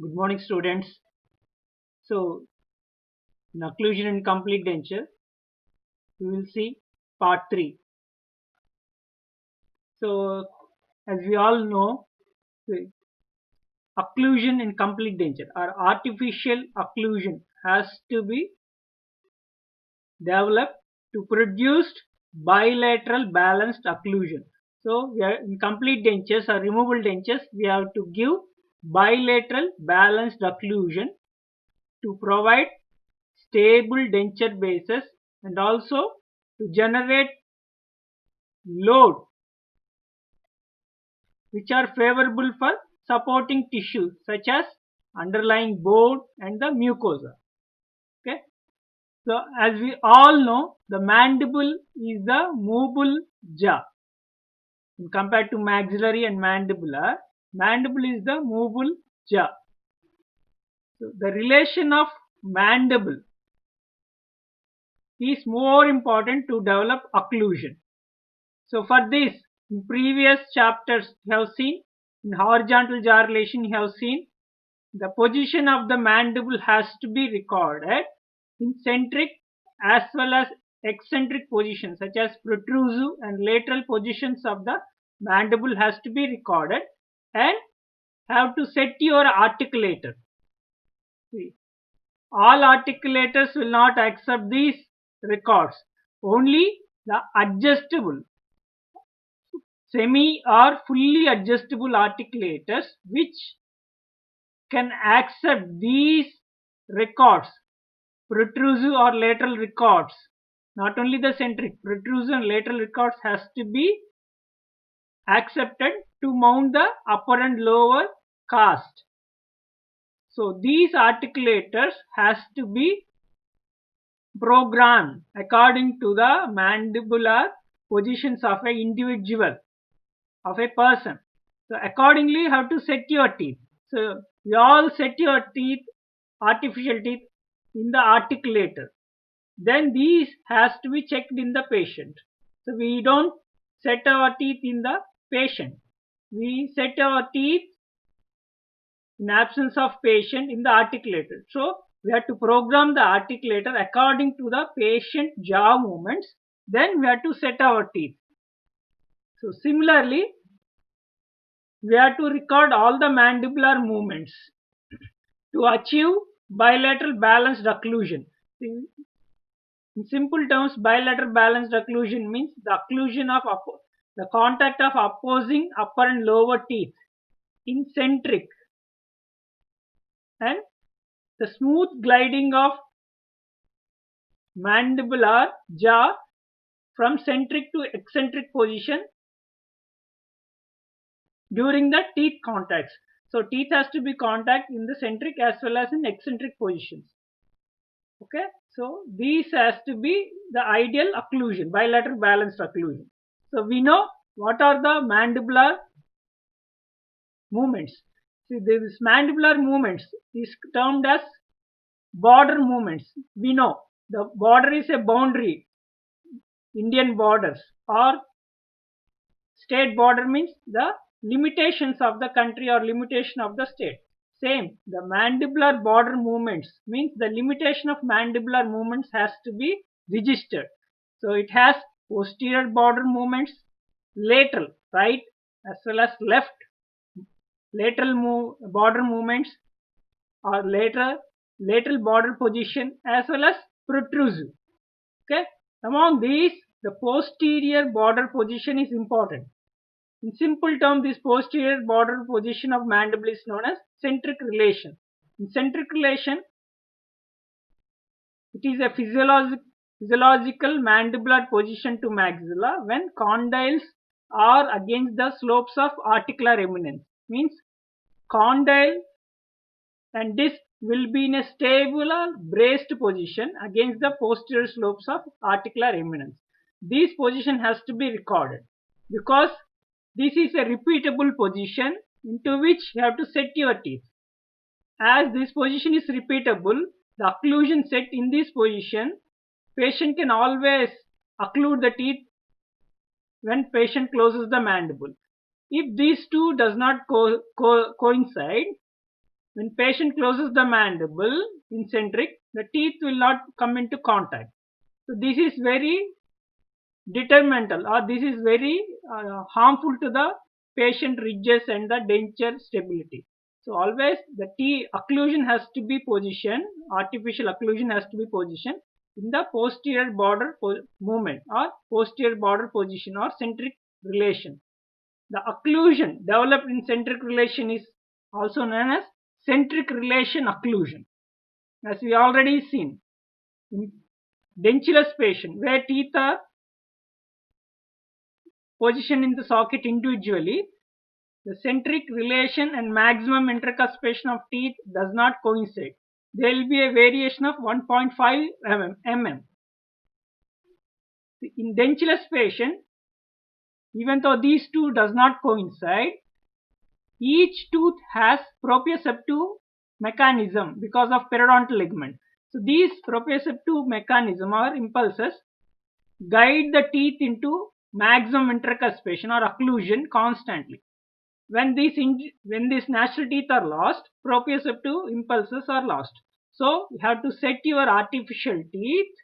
Good morning, students. So, in occlusion and complete denture, we will see part 3. So, as we all know, the occlusion and complete denture or artificial occlusion has to be developed to produce bilateral balanced occlusion. So, we are in complete dentures or removable dentures, we have to give bilateral balanced occlusion to provide stable denture bases and also to generate load which are favorable for supporting tissues such as underlying bone and the mucosa. Okay, so as we all know, the mandible is the movable jaw. Compared to maxillary and mandibular, mandible is the movable jaw. So the relation of mandible is more important to develop occlusion. So for this, in previous chapters you have seen, in horizontal jaw relation you have seen the position of the mandible has to be recorded in centric as well as eccentric positions such as protrusive and lateral positions of the mandible has to be recorded and have to set your articulator. See, all articulators will not accept these records. Only the adjustable semi or fully adjustable articulators which can accept these records, protrusive or lateral records. Not only the centric, protrusive and lateral records has to be accepted to mount the upper and lower cast. So these articulators has to be programmed according to the mandibular positions of an individual, of a person. So accordingly you have to set your teeth. So you all set your teeth, artificial teeth in the articulator. Then these has to be checked in the patient. So we don't set our teeth in the patient. We set our teeth in absence of patient in the articulator. So we have to program the articulator according to the patient jaw movements. Then we have to set our teeth. So similarly, we have to record all the mandibular movements to achieve bilateral balanced occlusion. In simple terms, bilateral balanced occlusion means the occlusion of the contact of opposing upper and lower teeth in centric and the smooth gliding of mandibular jaw from centric to eccentric position during the teeth contacts. So teeth has to be contact in the centric as well as in eccentric positions. Okay, so these has to be the ideal occlusion, bilateral balanced occlusion. So we know what are the mandibular movements. See, these mandibular movements is termed as border movements. We know the border is a boundary, Indian borders or state border means the limitations of the country or limitation of the state. Same, the mandibular border movements means the limitation of mandibular movements has to be registered. So it has posterior border movements, lateral, right, as well as left lateral border movements or lateral border position as well as protrusive. Okay, among these the posterior border position is important. In simple terms, this posterior border position of mandible is known as centric relation. In centric relation, it is a physiological mandibular position to maxilla when condyles are against the slopes of articular eminence. Means condyle and disc will be in a stable or braced position against the posterior slopes of articular eminence. This position has to be recorded because this is a repeatable position into which you have to set your teeth. As this position is repeatable, the occlusion set in this position, patient can always occlude the teeth when patient closes the mandible. If these two does not coincide, When patient closes the mandible in centric, the teeth will not come into contact. So this is very detrimental, or this is very harmful to the patient ridges and the denture stability. So always the T occlusion has to be positioned, artificial occlusion has to be positioned in the posterior border movement or posterior border position or centric relation. The occlusion developed in centric relation is also known as centric relation occlusion, as we already seen in dentulous patient where teeth are positioned in the socket individually. The centric relation and maximum intercuspation of teeth does not coincide. There will be a variation of 1.5 mm. In dentulous patient, even though these two does not coincide, each tooth has proprioceptive mechanism because of periodontal ligament. So these proprioceptive mechanism or impulses guide the teeth into maximum intercuspation or occlusion constantly. When these natural teeth are lost, proprioceptive impulses are lost. So you have to set your artificial teeth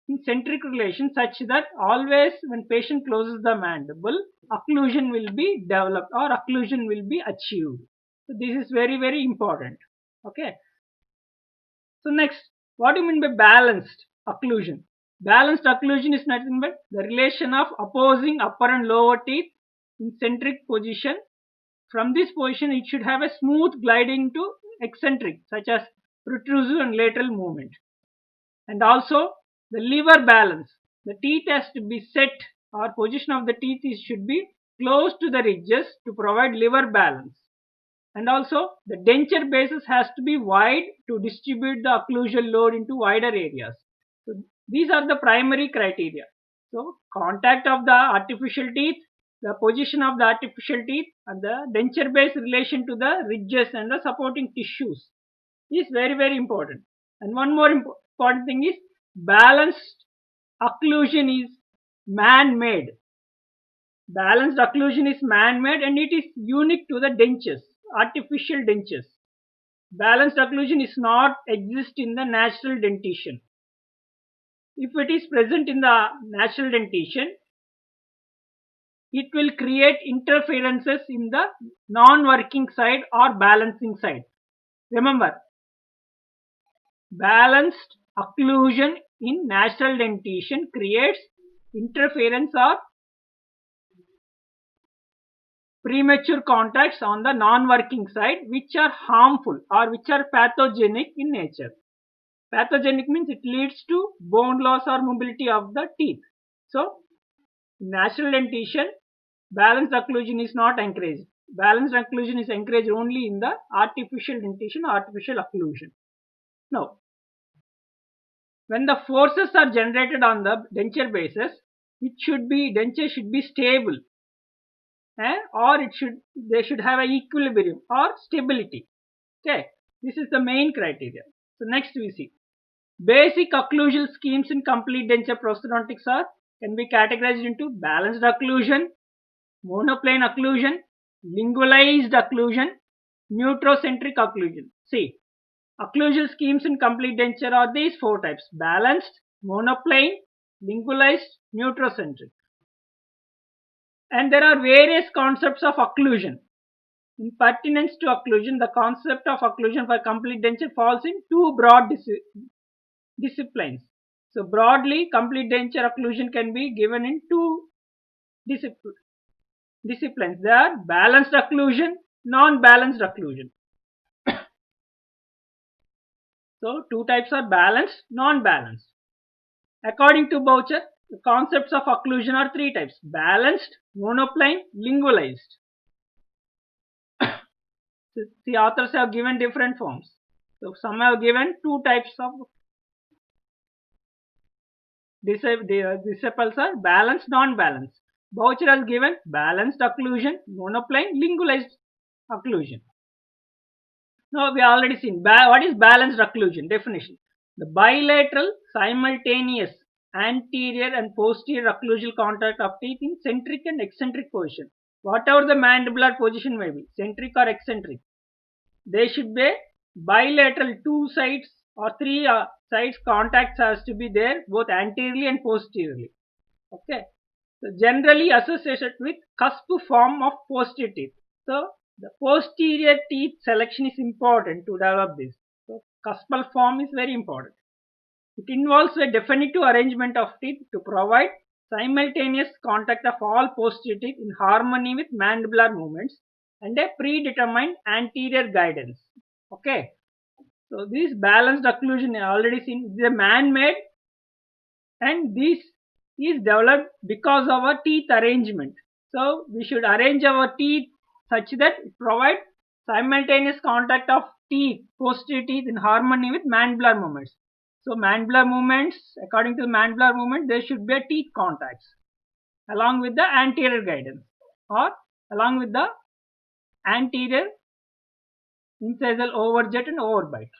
in centric relation such that always when patient closes the mandible, occlusion will be developed or occlusion will be achieved. So this is very, very important. Okay. So next, what do you mean by balanced occlusion? Balanced occlusion is nothing but the relation of opposing upper and lower teeth in centric position. From this position, it should have a smooth gliding to eccentric, such as protrusive and lateral movement. And also the lever balance. The teeth has to be set, or position of the teeth should be close to the ridges to provide lever balance. And also the denture basis has to be wide to distribute the occlusal load into wider areas. So these are the primary criteria. So contact of the artificial teeth, the position of the artificial teeth, and the denture base relation to the ridges and the supporting tissues is very, very important. And one more important thing is balanced occlusion is man-made. Balanced occlusion is man-made and it is unique to the dentures, artificial dentures. Balanced occlusion is not exist in the natural dentition. If it is present in the natural dentition, it will create interferences in the non-working side or balancing side. Remember, balanced occlusion in natural dentition creates interference or premature contacts on the non-working side which are harmful or which are pathogenic in nature. Pathogenic means it leads to bone loss or mobility of the teeth. So, natural dentition, balanced occlusion is not encouraged. Balanced occlusion is encouraged only in the artificial dentition or artificial occlusion. Now, when the forces are generated on the denture basis, denture should be stable, or they should have an equilibrium or stability. Okay, this is the main criteria. So next we see basic occlusal schemes in complete denture prosthodontics can be categorized into balanced occlusion, monoplane occlusion, lingualized occlusion, neutrocentric occlusion. See, occlusal schemes in complete denture are these four types: balanced, monoplane, lingualized, neutrocentric. And there are various concepts of occlusion. In pertinence to occlusion, the concept of occlusion for complete denture falls in two broad disciplines. So broadly, complete denture occlusion can be given in two disciplines. They are balanced occlusion, non-balanced occlusion. So two types are balanced, non-balanced. According to Boucher, the concepts of occlusion are three types: balanced, monoplane, lingualized. The authors have given different forms. So some have given two types of disciples are balanced, non-balanced. Boucher has given balanced occlusion, monoplane, lingualized occlusion. Now we have already seen what is balanced occlusion definition. The bilateral simultaneous anterior and posterior occlusal contact of teeth in centric and eccentric position. Whatever the mandibular position may be, centric or eccentric. there should be bilateral two sides or three sides contacts has to be there both anteriorly and posteriorly. Okay, so generally associated with cusp form of posterior teeth. So the posterior teeth selection is important to develop this. So cuspal form is very important. It involves a definitive arrangement of teeth to provide simultaneous contact of all posterior teeth in harmony with mandibular movements and a predetermined anterior guidance. Okay, so this balanced occlusion already seen is a man-made, and this is developed because of our teeth arrangement. So we should arrange our teeth such that it provide simultaneous contact of teeth, posterior teeth in harmony with mandibular movements. So mandibular movements, according to the mandibular movement, there should be a teeth contacts along with the anterior guidance or along with the anterior incisal overjet and overbite.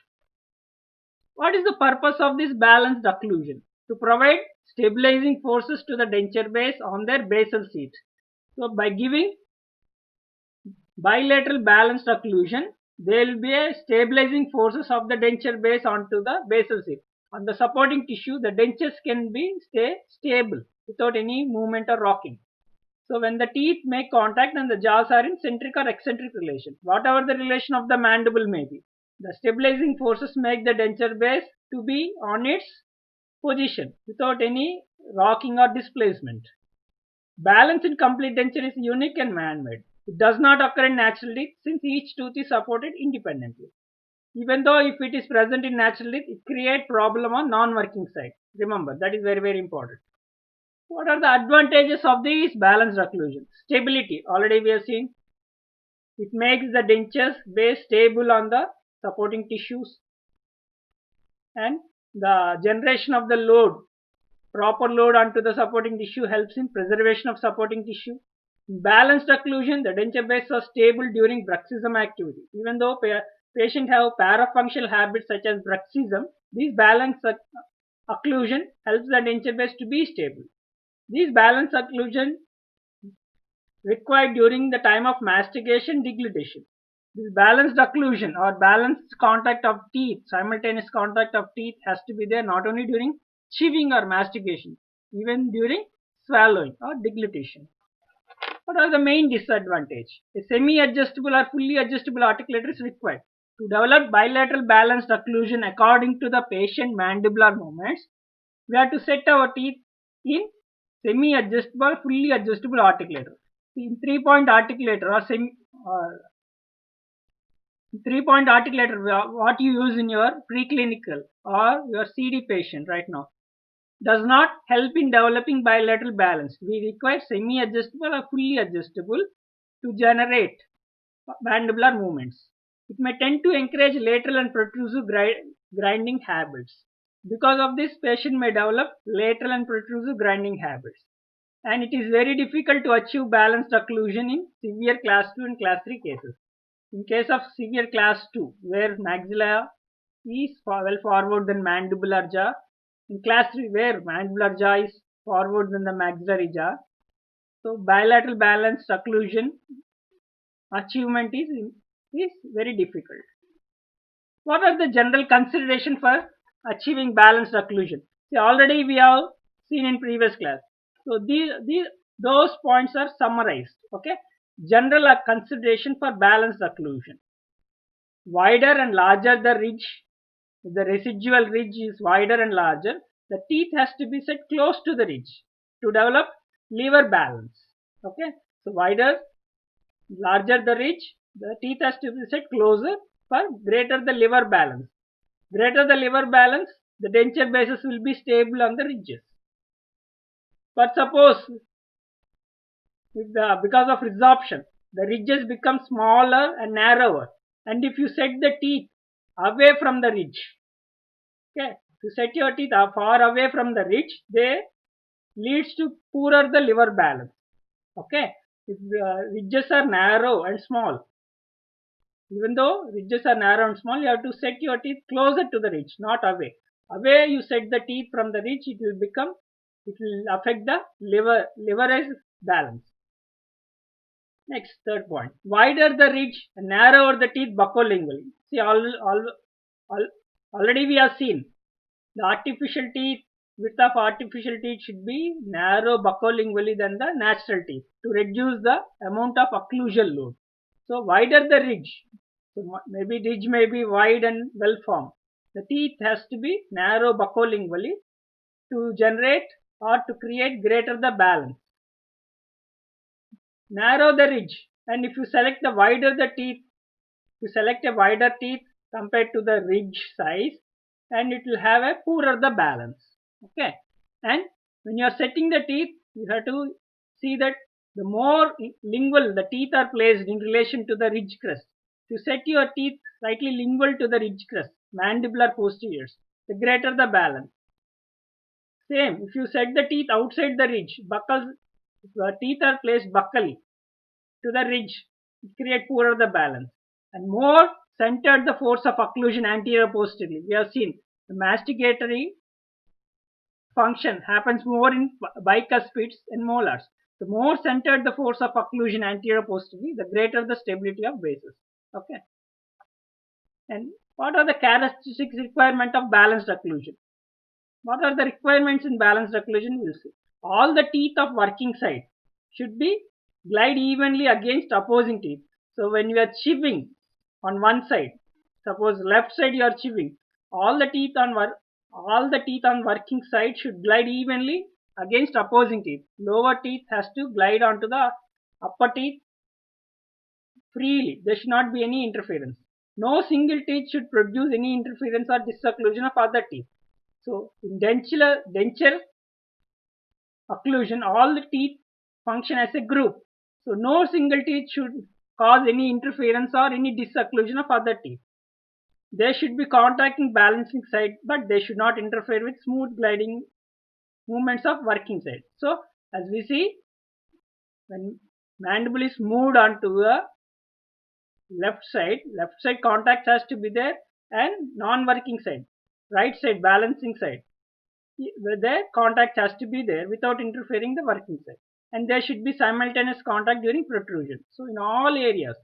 What is the purpose of this balanced occlusion? To provide stabilizing forces to the denture base on their basal seat. So by giving bilateral balanced occlusion, there will be a stabilizing forces of the denture base onto the basal seat. On the supporting tissue, the dentures can be stay stable without any movement or rocking. So when the teeth make contact and the jaws are in centric or eccentric relation, whatever the relation of the mandible may be, the stabilizing forces make the denture base to be on its position without any rocking or displacement. Balance in complete denture is unique and man-made. It does not occur in natural teeth since each tooth is supported independently. Even though if it is present in natural teeth, it creates problem on non-working side. Remember, that is very, very important. What are the advantages of this balanced occlusion? Stability. Already we have seen. It makes the dentures base stable on the supporting tissues, and the generation of the load, proper load onto the supporting tissue helps in preservation of supporting tissue. In balanced occlusion, the denture base are stable during bruxism activity. Even though patient have parafunctional habits such as bruxism, this balanced occlusion helps the denture base to be stable. This balanced occlusion required during the time of mastication deglutition. This balanced occlusion or balanced contact of teeth, simultaneous contact of teeth has to be there not only during chewing or mastication, even during swallowing or deglutition. What are the main disadvantages? A semi-adjustable or fully adjustable articulator is required. To develop bilateral balanced occlusion according to the patient mandibular movements, we have to set our teeth in semi-adjustable, fully adjustable articulator. In 3-point articulator or semi 3-point articulator, what you use in your preclinical or your CD patient right now, does not help in developing bilateral balance. We require semi-adjustable or fully adjustable to generate mandibular movements. It may tend to encourage lateral and protrusive grinding habits. Because of this, patient may develop lateral and protrusive grinding habits. And it is very difficult to achieve balanced occlusion in severe class 2 and class 3 cases. In case of severe class 2, where maxilla is well forward than mandibular jaw, in class 3, where mandibular jaw is forward than the maxillary jaw, so bilateral balanced occlusion achievement is very difficult. What are the general consideration for achieving balanced occlusion? See, already we have seen in previous class. So those points are summarized. Okay, general consideration for balanced occlusion. Wider and larger the ridge, if the residual ridge is wider and larger, the teeth has to be set close to the ridge to develop lever balance. Okay, so wider, larger the ridge, the teeth has to be set closer for greater the lever balance. Greater the lever balance, the denture bases will be stable on the ridges. But suppose if because of resorption, the ridges become smaller and narrower, and if you set the teeth away from the ridge, okay, to set your teeth far away from the ridge, they leads to poorer the lever balance. Okay, if ridges are narrow and small, even though ridges are narrow and small, you have to set your teeth closer to the ridge, not away. Away you set the teeth from the ridge, it will affect the leverage balance. Next, third point. Wider the ridge, narrower the teeth buccolingually. See, all, already we have seen the artificial teeth, width of artificial teeth should be narrow buccolingually than the natural teeth to reduce the amount of occlusal load. So, wider the ridge. So, maybe ridge may be wide and well formed. The teeth has to be narrow buccolingually to generate or to create greater the balance. Narrow the ridge, and if you select the wider the teeth, you select a wider teeth compared to the ridge size, and it will have a poorer the balance. Okay, and when you are setting the teeth, you have to see that the more lingual the teeth are placed in relation to the ridge crest. If you set your teeth slightly lingual to the ridge crest, mandibular posteriors, the greater the balance. Same, if you set the teeth outside the ridge, buccals, the teeth are placed buccally to the ridge, it create poorer the balance. And more centered the force of occlusion anterior posteriorly. We have seen the masticatory function happens more in bicuspids and molars. The more centered the force of occlusion anterior posteriorly, the greater the stability of bases. Okay. And what are the characteristics requirement of balanced occlusion? What are the requirements in balanced occlusion? We'll see. All the teeth of working side should be glide evenly against opposing teeth. So when you are chewing on one side, suppose left side you are chewing, all the teeth on working side should glide evenly against opposing teeth. Lower teeth has to glide onto the upper teeth freely. There should not be any interference. No single teeth should produce any interference or disocclusion of other teeth. So in denture occlusion, all the teeth function as a group. So no single teeth should cause any interference or any disocclusion of other teeth. They should be contacting balancing side, but they should not interfere with smooth gliding movements of working side. So as we see, when mandible is moved onto a left side contact has to be there, and non-working side, right side balancing side, the contact has to be there without interfering the working side, and there should be simultaneous contact during protrusion. So in all areas,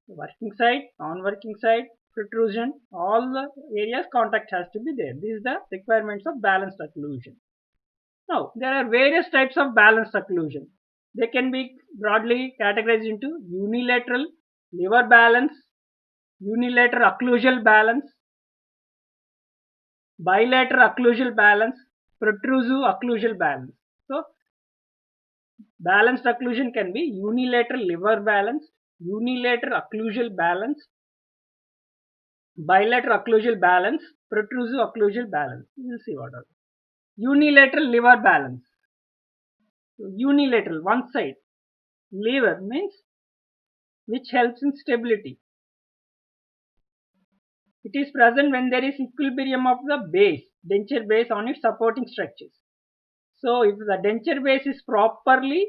the working side, non-working side, protrusion, all the areas contact has to be there. These are the requirements of balanced occlusion. Now there are various types of balanced occlusion. They can be broadly categorized into unilateral liver balance, unilateral occlusal balance, bilateral occlusal balance, protrusive occlusal balance. So balanced occlusion can be unilateral liver balance, unilateral occlusal balance, bilateral occlusal balance, protrusive occlusal balance. We will see what are unilateral liver balance. So unilateral, one side. Liver means which helps in stability. It is present when there is equilibrium of the base, denture base on its supporting structures. So if the denture base is properly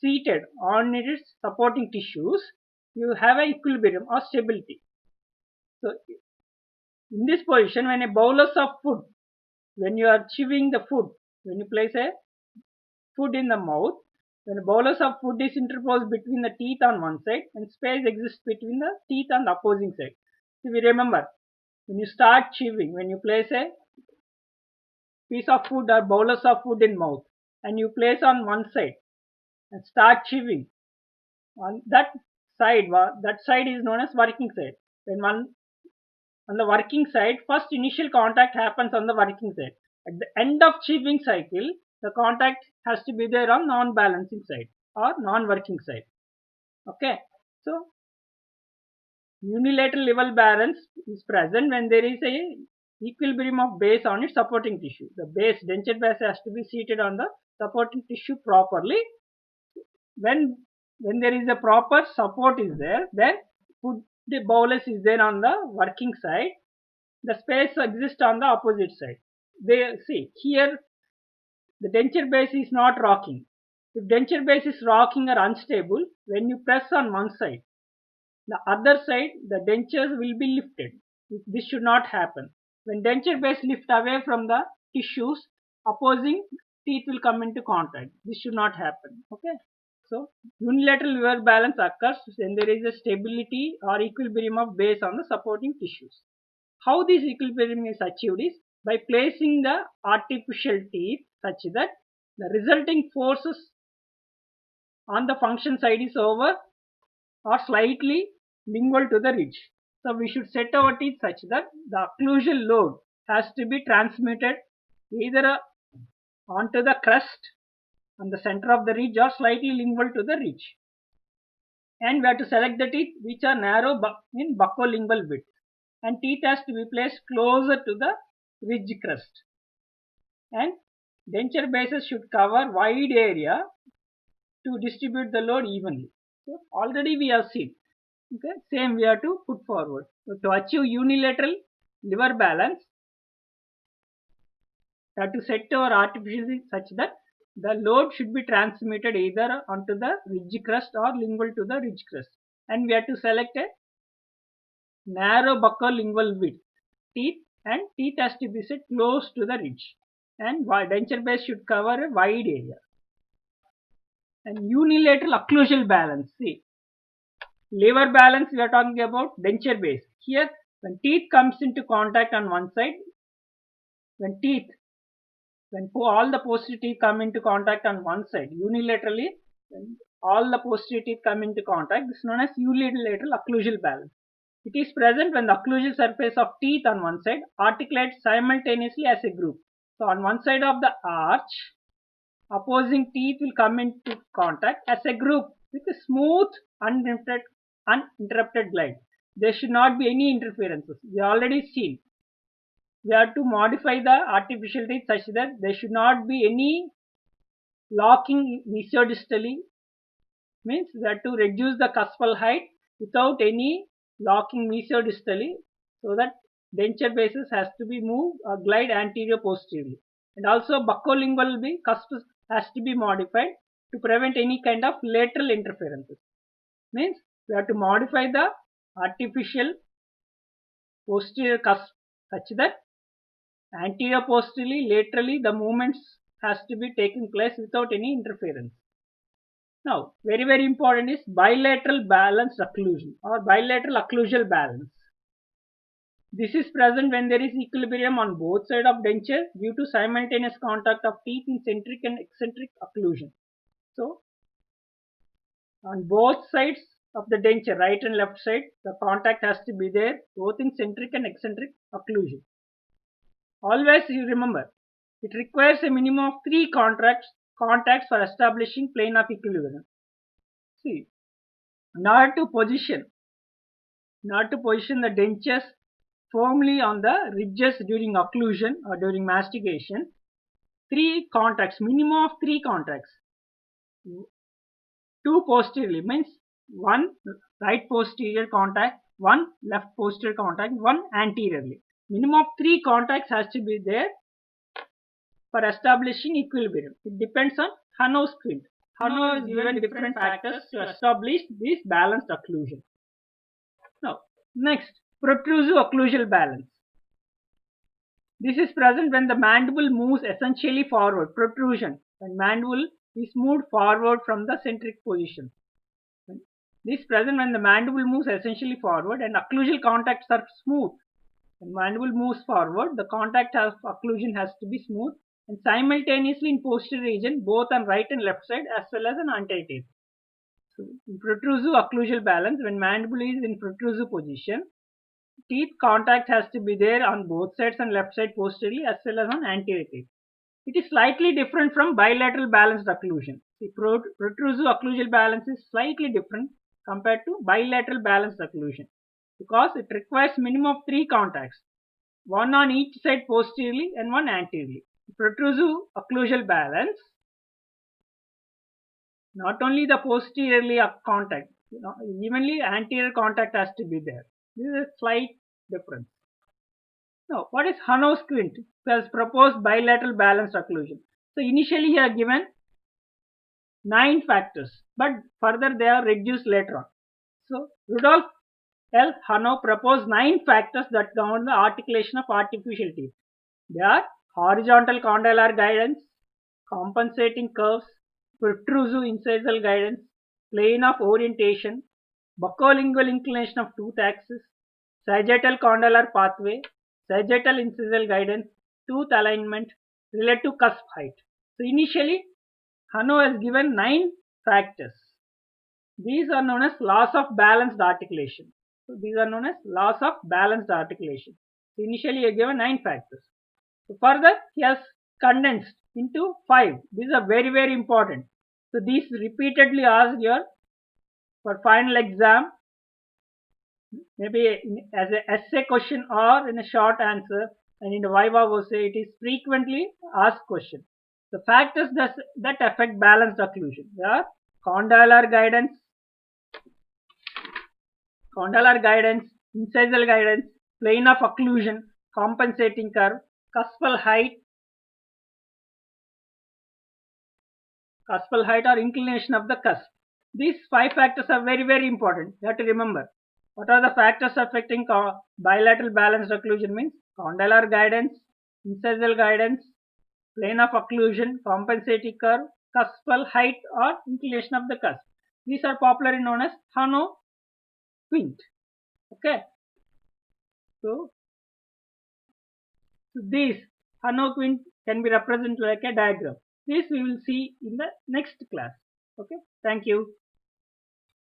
seated on its supporting tissues, you have an equilibrium or stability. So in this position, when a bolus of food, when you are chewing the food, when you place a food in the mouth, when a bolus of food is interposed between the teeth on one side and space exists between the teeth on the opposing side. So we remember, when you start chewing, when you place a piece of food or bolus of food in mouth and you place on one side and start chewing, on that side is known as working side. When one on the working side, first initial contact happens on the working side. At the end of chewing cycle, the contact has to be there on non-balancing side or non-working side. Okay, so unilateral liver balance is present when there is a equilibrium of base on its supporting tissue. The base, denture base, has to be seated on the supporting tissue properly. When there is a proper support is there, then food the bolus is there on the working side, the space exists on the opposite side. They see here the denture base is not rocking. If denture base is rocking or unstable, when you press on one side, the other side the dentures will be lifted. This should not happen. When denture base lift away from the tissues, opposing teeth will come into contact. This should not happen. Okay. So unilateral liver balance occurs when there is a stability or equilibrium of base on the supporting tissues. How this equilibrium is achieved is by placing the artificial teeth such that the resulting forces on the function side is over or slightly lingual to the ridge. So we should set our teeth such that the occlusal load has to be transmitted either onto the crest on the center of the ridge or slightly lingual to the ridge. And we have to select the teeth which are narrow in buccolingual width, and teeth has to be placed closer to the ridge crest, and denture bases should cover wide area to distribute the load evenly. So already we have seen. Okay, same we have to put forward. So to achieve unilateral liver balance, we have to set our artificially such that the load should be transmitted either onto the ridge crest or lingual to the ridge crest, and we have to select a narrow buccolingual width teeth, and teeth has to be set close to the ridge, and denture base should cover a wide area. And unilateral occlusal balance, see, liver balance we are talking about denture base. Here when teeth comes into contact on one side, when all the posterior teeth come into contact on one side unilaterally, when all the posterior teeth come into contact, this is known as unilateral occlusal balance. It is present when the occlusal surface of teeth on one side articulates simultaneously as a group. So on one side of the arch, opposing teeth will come into contact as a group with a smooth, uninterrupted glide. There should not be any interferences. We already seen. We have to modify the artificial teeth such that there should not be any locking mesiodistally. Means we have to reduce the cuspal height without any locking mesiodistally, so that denture bases has to be moved or glide anterior posteriorly. And also buccolingual cusp has to be modified to prevent any kind of lateral interferences. Means we have to modify the artificial posterior cusp such that anterior posteriorly, laterally the movements has to be taking place without any interference. Now, very important is bilateral balanced occlusion or bilateral occlusal balance. This is present when there is equilibrium on both sides of denture due to simultaneous contact of teeth in centric and eccentric occlusion. So, on both sides of the denture, right and left side, the contact has to be there both in centric and eccentric occlusion. Always you remember, it requires a minimum of 3 contacts for establishing plane of equilibrium. See, not to position the dentures firmly on the ridges during occlusion or during mastication, 3 contacts, minimum of 3 contacts. 2 posteriorly means 1 right posterior contact, 1 left posterior contact, 1 anteriorly. Minimum of 3 contacts has to be there for establishing equilibrium. It depends on Hanau's squint. Hanau is given different factors to establish this balanced occlusion. Now, next, protrusive occlusal balance. This is present when the mandible moves essentially forward, protrusion, when mandible is moved forward from the centric position. This is present when the mandible moves essentially forward and occlusal contacts are smooth. When mandible moves forward, the contact of occlusion has to be smooth and simultaneously in posterior region, both on right and left side as well as on anterior. So, in protrusive occlusal balance, when mandible is in protrusive position, teeth contact has to be there on both sides and left side posteriorly as well as on anterior teeth. It is slightly different from bilateral balanced occlusion. The protrusive occlusal balance is slightly different compared to bilateral balanced occlusion because it requires minimum of 3 contacts, 1 on each side posteriorly and 1 anteriorly. Protrusive occlusal balance, not only the posteriorly contact, evenly anterior contact has to be there. This is a slight difference. Now, what is Hanau's squint? He has proposed bilateral balanced occlusion. So, initially he has given 9 factors, but further they are reduced later on. So, Rudolf L. Hanau proposed 9 factors that govern the articulation of artificial teeth. They are horizontal condylar guidance, compensating curves, protrusive incisal guidance, plane of orientation, buccolingual inclination of tooth axis, sagittal condylar pathway, sagittal incisal guidance, tooth alignment, relative cusp height. So initially, Hanno has given 9 factors. These are known as laws of balanced articulation. So these are known as laws of balanced articulation. So initially, he has given 9 factors. So further, he has condensed into 5. These are very, very important. So these repeatedly asked here for final exam, maybe as an essay question or in a short answer, and in the Viva Voce it is frequently asked question. The factors that affect balanced occlusion, they are condylar guidance, incisal guidance, plane of occlusion, compensating curve, cuspal height or inclination of the cusp. These 5 factors are very, very important. You have to remember. What are the factors affecting bilateral balanced occlusion means? Condylar guidance, incisal guidance, plane of occlusion, compensating curve, cuspal height or inclination of the cusp. These are popularly known as Hanno Quint. Okay. So these Hanno Quint can be represented like a diagram. This we will see in the next class. Okay. Thank you.